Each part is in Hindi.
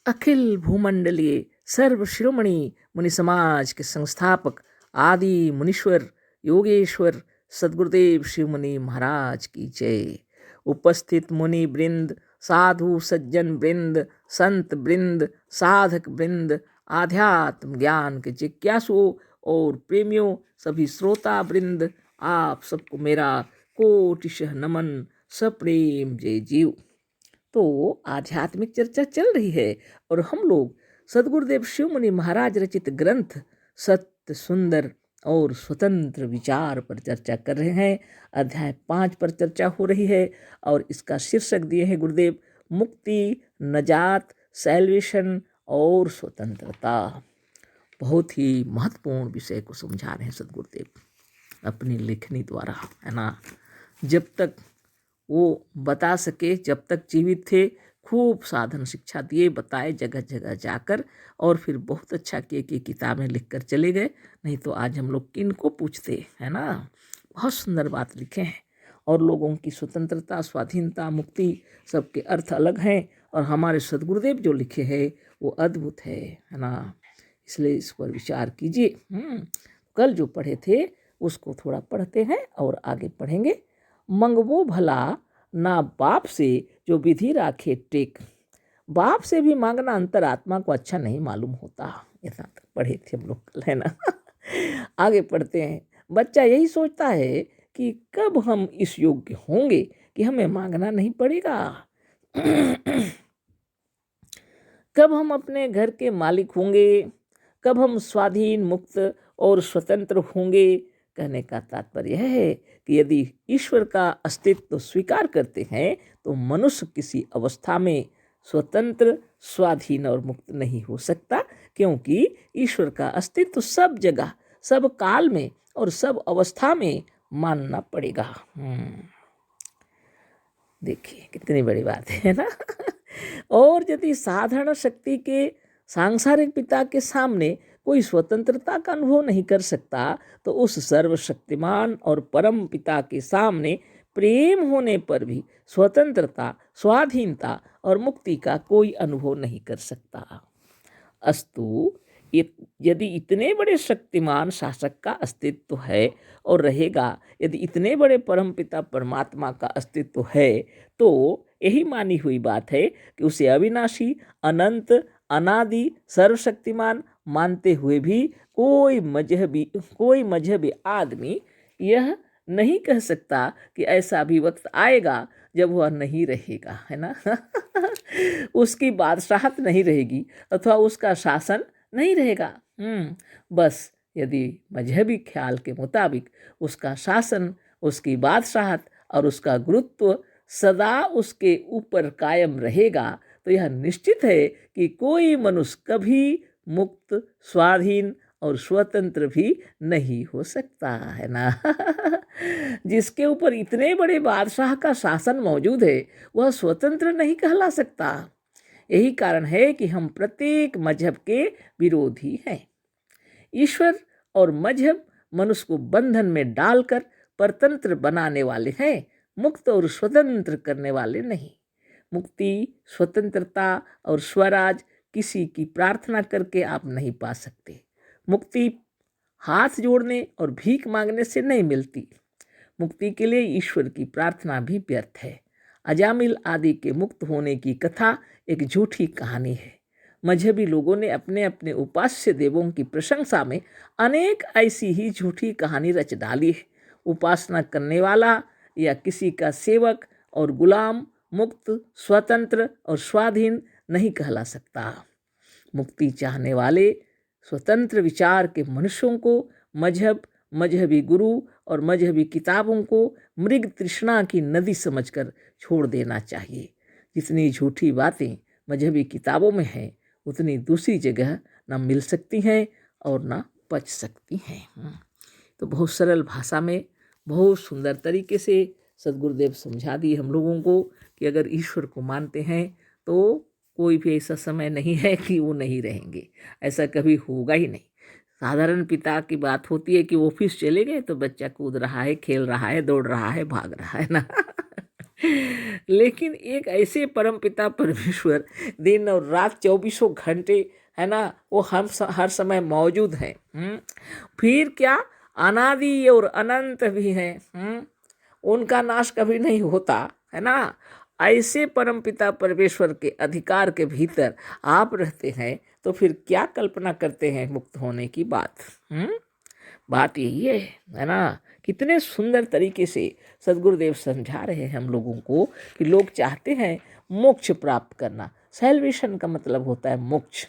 अखिल भूमंडलीय सर्व शिरोमणि मुनि समाज के संस्थापक आदि मुनीश्वर योगेश्वर सदगुरुदेव शिव मुनि महाराज की जय। उपस्थित मुनि वृंद, साधु सज्जन वृंद, संत वृंद, साधक वृंद, आध्यात्म ज्ञान के जिज्ञासुओं और प्रेमियों, सभी श्रोता वृंद, आप सबको मेरा कोटिशः नमन, सप्रेम जय जीव। तो आध्यात्मिक चर्चा चल रही है और हम लोग सदगुरुदेव शिव मुनि महाराज रचित ग्रंथ सत्य सुंदर और स्वतंत्र विचार पर चर्चा कर रहे हैं। अध्याय 5 पर चर्चा हो रही है और इसका शीर्षक दिए हैं गुरुदेव मुक्ति, नजात, सैल्वेशन और स्वतंत्रता। बहुत ही महत्वपूर्ण विषय को समझा रहे हैं सदगुरुदेव अपनी लेखनी द्वारा, है ना। जब तक वो बता सके, जब तक जीवित थे, खूब साधन शिक्षा दिए, बताए जगह जगह जाकर, और फिर बहुत अच्छा किए कि किताबें लिखकर चले गए। नहीं तो आज हम लोग किन को पूछते, है ना। बहुत सुंदर बात लिखे हैं और लोगों की स्वतंत्रता, स्वाधीनता, मुक्ति सबके अर्थ अलग हैं और हमारे सदगुरुदेव जो लिखे हैं वो अद्भुत है ना। इसलिए इस पर विचार कीजिए। कल जो पढ़े थे उसको थोड़ा पढ़ते हैं और आगे पढ़ेंगे। मंगवो भला ना बाप से जो विधि राखे टेक, बाप से भी मांगना अंतरात्मा को अच्छा नहीं मालूम होता। इतना तक पढ़े थे हम लोग कल, है ना। आगे पढ़ते हैं। बच्चा यही सोचता है कि कब हम इस योग्य होंगे कि हमें मांगना नहीं पड़ेगा, कब हम अपने घर के मालिक होंगे, कब हम स्वाधीन, मुक्त और स्वतंत्र होंगे। कहने का तात्पर्य है कि यदि ईश्वर का अस्तित्व स्वीकार करते हैं तो मनुष्य किसी अवस्था में स्वतंत्र, स्वाधीन और मुक्त नहीं हो सकता, क्योंकि ईश्वर का अस्तित्व सब जगह, सब काल में और सब अवस्था में मानना पड़ेगा। देखिए कितनी बड़ी बात है ना। और यदि साधारण शक्ति के सांसारिक पिता के सामने कोई स्वतंत्रता का अनुभव नहीं कर सकता तो उस सर्वशक्तिमान और परम पिता के सामने प्रेम होने पर भी स्वतंत्रता, स्वाधीनता और मुक्ति का कोई अनुभव नहीं कर सकता। अस्तु, यदि इतने बड़े शक्तिमान शासक का अस्तित्व है और रहेगा, यदि इतने बड़े परमपिता परमात्मा का अस्तित्व है, तो यही मानी हुई बात है कि उसे अविनाशी, अनंत, अनादि, सर्वशक्तिमान मानते हुए भी कोई मजहबी आदमी यह नहीं कह सकता कि ऐसा भी वक्त आएगा जब वह नहीं रहेगा, है ना। उसकी बादशाहत नहीं रहेगी अथवा उसका शासन नहीं रहेगा। बस यदि मजहबी ख्याल के मुताबिक उसका शासन, उसकी बादशाहत और उसका गुरुत्व सदा उसके ऊपर कायम रहेगा, तो यह निश्चित है कि कोई मनुष्य कभी मुक्त, स्वाधीन और स्वतंत्र भी नहीं हो सकता, है ना। जिसके ऊपर इतने बड़े बादशाह का शासन मौजूद है वह स्वतंत्र नहीं कहला सकता। यही कारण है कि हम प्रत्येक मजहब के विरोधी हैं। ईश्वर और मजहब मनुष्य को बंधन में डालकर परतंत्र बनाने वाले हैं, मुक्त और स्वतंत्र करने वाले नहीं। मुक्ति, स्वतंत्रता और स्वराज किसी की प्रार्थना करके आप नहीं पा सकते। मुक्ति हाथ जोड़ने और भीख मांगने से नहीं मिलती। मुक्ति के लिए ईश्वर की प्रार्थना भी व्यर्थ है। अजामिल आदि के मुक्त होने की कथा एक झूठी कहानी है। मजहबी लोगों ने अपने अपने उपास्य देवों की प्रशंसा में अनेक ऐसी ही झूठी कहानी रच डाली है। उपासना करने वाला या किसी का सेवक और गुलाम मुक्त, स्वतंत्र और स्वाधीन नहीं कहला सकता। मुक्ति चाहने वाले स्वतंत्र विचार के मनुष्यों को मजहब, मजहबी गुरु और मजहबी किताबों को मृग तृष्णा की नदी समझकर छोड़ देना चाहिए। जितनी झूठी बातें मजहबी किताबों में हैं उतनी दूसरी जगह ना मिल सकती हैं और ना पच सकती हैं। तो बहुत सरल भाषा में बहुत सुंदर तरीके से सदगुरुदेव समझा दिए हम लोगों को कि अगर ईश्वर को मानते हैं तो कोई भी ऐसा समय नहीं है कि वो नहीं रहेंगे, ऐसा कभी होगा ही नहीं। साधारण पिता की बात होती है कि ऑफिस चले गए तो बच्चा कूद रहा है, खेल रहा है, दौड़ रहा है, भाग रहा है ना। लेकिन एक ऐसे परम पिता परमेश्वर दिन और रात चौबीसों घंटे, है ना, वो हम हर समय मौजूद हैं। फिर क्या, अनादि और अनंत भी हैं। उनका नाश कभी नहीं होता, है ना। ऐसे परम पिता परमेश्वर के अधिकार के भीतर आप रहते हैं, तो फिर क्या कल्पना करते हैं मुक्त होने की बात। बात यही है ना। कितने सुंदर तरीके से सदगुरुदेव समझा रहे हैं हम लोगों को कि लोग चाहते हैं मोक्ष प्राप्त करना। सैल्वेशन का मतलब होता है मोक्ष,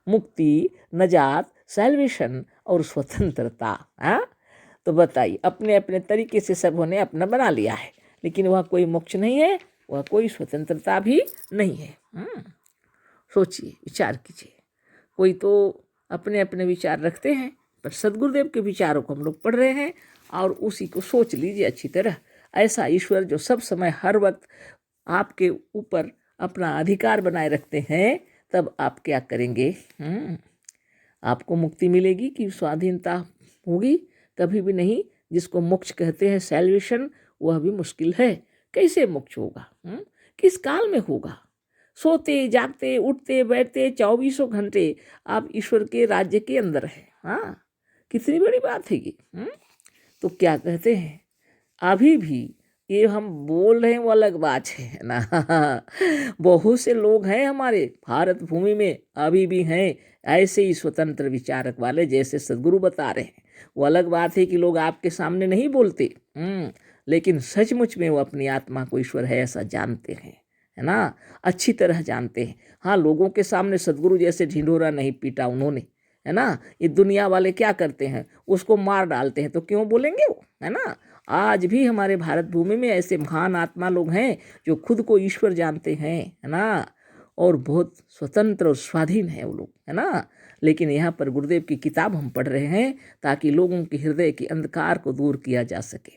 मुक्ति, नजात, सैल्वेशन और स्वतंत्रता। तो बताइए, अपने अपने तरीके से सबों ने अपना बना लिया है, लेकिन वह कोई मोक्ष नहीं है, वह कोई स्वतंत्रता भी नहीं है। सोचिए, विचार कीजिए। कोई तो अपने अपने विचार रखते हैं, पर सदगुरुदेव के विचारों को हम लोग पढ़ रहे हैं और उसी को सोच लीजिए अच्छी तरह। ऐसा ईश्वर जो सब समय हर वक्त आपके ऊपर अपना अधिकार बनाए रखते हैं, तब आप क्या करेंगे। आपको मुक्ति मिलेगी कि स्वाधीनता होगी? कभी भी नहीं। जिसको मोक्ष कहते हैं, सैल्वेशन, वह भी मुश्किल है। कैसे मोक्ष होगा? किस काल में होगा? सोते जागते उठते बैठते चौबीसों घंटे आप ईश्वर के राज्य के अंदर हैं। कितनी बड़ी बात है ये। तो क्या कहते हैं, अभी भी ये हम बोल रहे हैं वो अलग बात है ना। बहुत से लोग हैं हमारे भारत भूमि में, अभी भी हैं ऐसे ही स्वतंत्र विचारक वाले, जैसे सदगुरु बता रहे हैं। वो अलग बात है कि लोग आपके सामने नहीं बोलते, लेकिन सचमुच में वो अपनी आत्मा को ईश्वर है ऐसा जानते हैं, है ना, अच्छी तरह जानते हैं। हाँ, लोगों के सामने सदगुरु जैसे ढिंढोरा नहीं पीटा उन्होंने, है ना। ये दुनिया वाले क्या करते हैं, उसको मार डालते हैं, तो क्यों बोलेंगे वो, है ना। आज भी हमारे भारत भूमि में ऐसे महान आत्मा लोग हैं जो खुद को ईश्वर जानते हैं, है ना, और बहुत स्वतंत्र और स्वाधीन है वो लोग, है ना। लेकिन यहाँ पर गुरुदेव की किताब हम पढ़ रहे हैं ताकि लोगों के हृदय के अंधकार को दूर किया जा सके।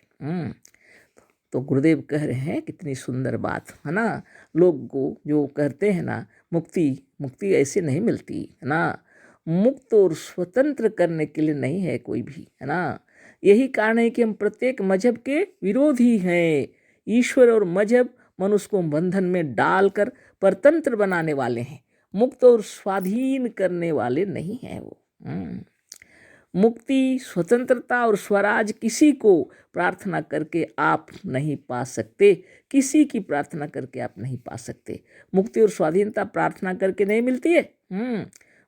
तो गुरुदेव कह रहे हैं, कितनी सुंदर बात, है ना। लोग को जो कहते हैं ना मुक्ति ऐसे नहीं मिलती, है ना। मुक्त और स्वतंत्र करने के लिए नहीं है कोई भी, है ना। यही कारण है कि हम प्रत्येक मजहब के विरोधी हैं। ईश्वर और मजहब मनुष्य को बंधन में डालकर परतंत्र बनाने वाले हैं, मुक्त और स्वाधीन करने वाले नहीं हैं वो। मुक्ति, स्वतंत्रता और स्वराज किसी को प्रार्थना करके आप नहीं पा सकते, किसी की प्रार्थना करके आप नहीं पा सकते। मुक्ति और स्वाधीनता प्रार्थना करके नहीं मिलती है।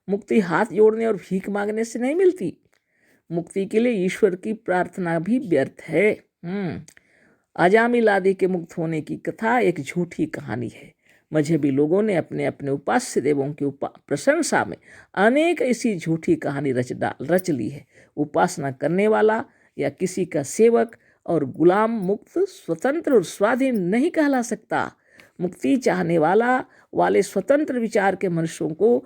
मुक्ति हाथ जोड़ने और भीख मांगने से नहीं मिलती। मुक्ति के लिए ईश्वर की प्रार्थना भी व्यर्थ है। अजामिल आदि के मुक्त होने की कथा एक झूठी कहानी है। मजहबी लोगों ने अपने अपने उपास्य देवों की प्रशंसा में अनेक ऐसी झूठी कहानी रच ली है। उपासना करने वाला या किसी का सेवक और गुलाम मुक्त, स्वतंत्र और स्वाधीन नहीं कहला सकता। मुक्ति चाहने वाले स्वतंत्र विचार के मनुष्यों को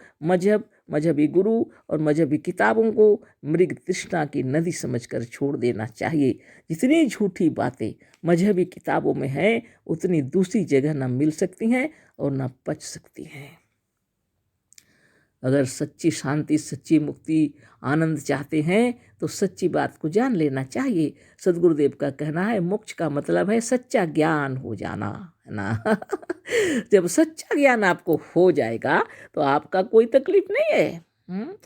मजहबी गुरु और मजहबी किताबों को मृग तृष्णा की नदी समझकर छोड़ देना चाहिए। जितनी झूठी बातें मजहबी किताबों में हैं, उतनी दूसरी जगह न मिल सकती हैं और न पच सकती हैं। अगर सच्ची शांति, सच्ची मुक्ति, आनंद चाहते हैं तो सच्ची बात को जान लेना चाहिए। सदगुरुदेव का कहना है, मोक्ष का मतलब है सच्चा ज्ञान हो जाना, है ना। जब सच्चा ज्ञान आपको हो जाएगा तो आपका कोई तकलीफ नहीं है,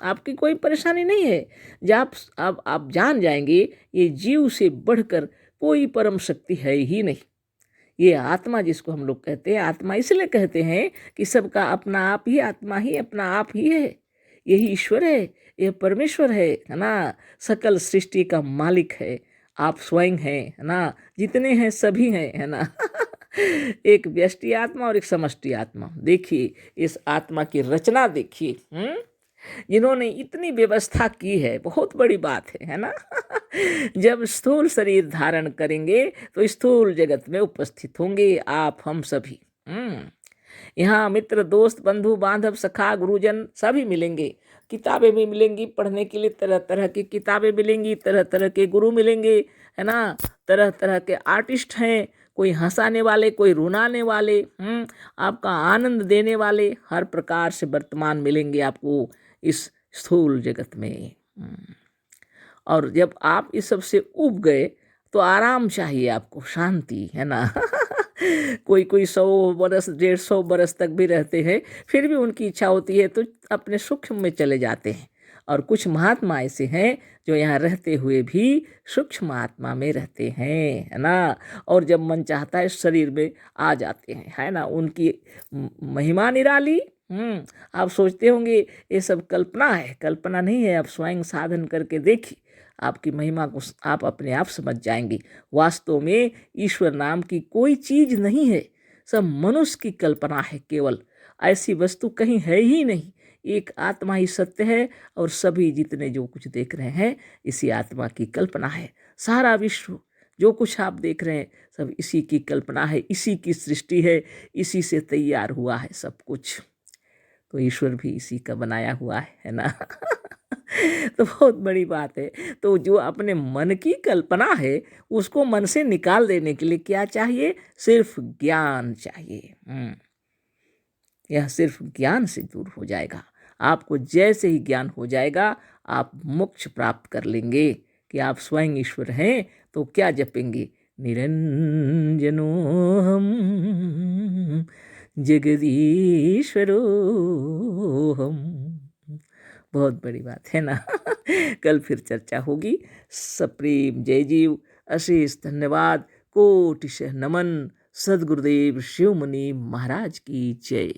आपकी कोई परेशानी नहीं है। जब आप जान जाएंगे ये जीव से बढ़कर कोई परम शक्ति है ही नहीं। ये आत्मा जिसको हम लोग कहते हैं, आत्मा इसलिए कहते हैं कि सबका अपना आप ही आत्मा ही अपना आप ही है। यही ईश्वर है, यह परमेश्वर है ना। सकल सृष्टि का मालिक है, आप स्वयं हैं, है ना। जितने हैं सभी हैं, है ना। एक व्यष्टि आत्मा और एक समष्टि आत्मा। देखिए इस आत्मा की रचना देखिए, जिन्होंने इतनी व्यवस्था की है, बहुत बड़ी बात है ना। जब स्थूल शरीर धारण करेंगे तो स्थूल जगत में उपस्थित होंगे आप हम सभी। यहाँ मित्र, दोस्त, बंधु बांधव, सखा, गुरुजन सभी मिलेंगे। किताबें भी मिलेंगी पढ़ने के लिए, तरह तरह की किताबें मिलेंगी, तरह तरह के गुरु मिलेंगे, है ना। तरह तरह के आर्टिस्ट हैं, कोई हंसाने वाले, कोई रुलाने वाले, आपका आनंद देने वाले, हर प्रकार से वर्तमान मिलेंगे आपको इस स्थूल जगत में। और जब आप इस सब से उब गए तो आराम चाहिए आपको, शांति, है ना। कोई कोई 100 बरस 150 बरस तक भी रहते हैं, फिर भी उनकी इच्छा होती है तो अपने सूक्ष्म में चले जाते हैं। और कुछ महात्मा ऐसे हैं जो यहाँ रहते हुए भी सूक्ष्म आत्मा में रहते हैं, है ना। और जब मन चाहता है शरीर में आ जाते हैं, है ना। उनकी महिमा निराली। आप सोचते होंगे ये सब कल्पना है, कल्पना नहीं है। आप स्वयं साधन करके देखिए, आपकी महिमा को आप अपने आप समझ जाएंगे। वास्तव में ईश्वर नाम की कोई चीज नहीं है, सब मनुष्य की कल्पना है केवल। ऐसी वस्तु कहीं है ही नहीं, एक आत्मा ही सत्य है। और सभी जितने जो कुछ देख रहे हैं इसी आत्मा की कल्पना है। सारा विश्व जो कुछ आप देख रहे हैं सब इसी की कल्पना है, इसी की सृष्टि है, इसी से तैयार हुआ है सब कुछ। तो ईश्वर भी इसी का बनाया हुआ है ना। तो बहुत बड़ी बात है। तो जो अपने मन की कल्पना है उसको मन से निकाल देने के लिए क्या चाहिए? सिर्फ ज्ञान चाहिए। यह सिर्फ ज्ञान से दूर हो जाएगा। आपको जैसे ही ज्ञान हो जाएगा आप मोक्ष प्राप्त कर लेंगे कि आप स्वयं ईश्वर हैं। तो क्या जपेंगे? निरंजनो हम जगदीश्वरो हम। बहुत बड़ी बात है ना। कल फिर चर्चा होगी। सप्रेम जय जीव, अशेष धन्यवाद, कोटिशः नमन। सद्गुरुदेव शिवमुनि महाराज की जय।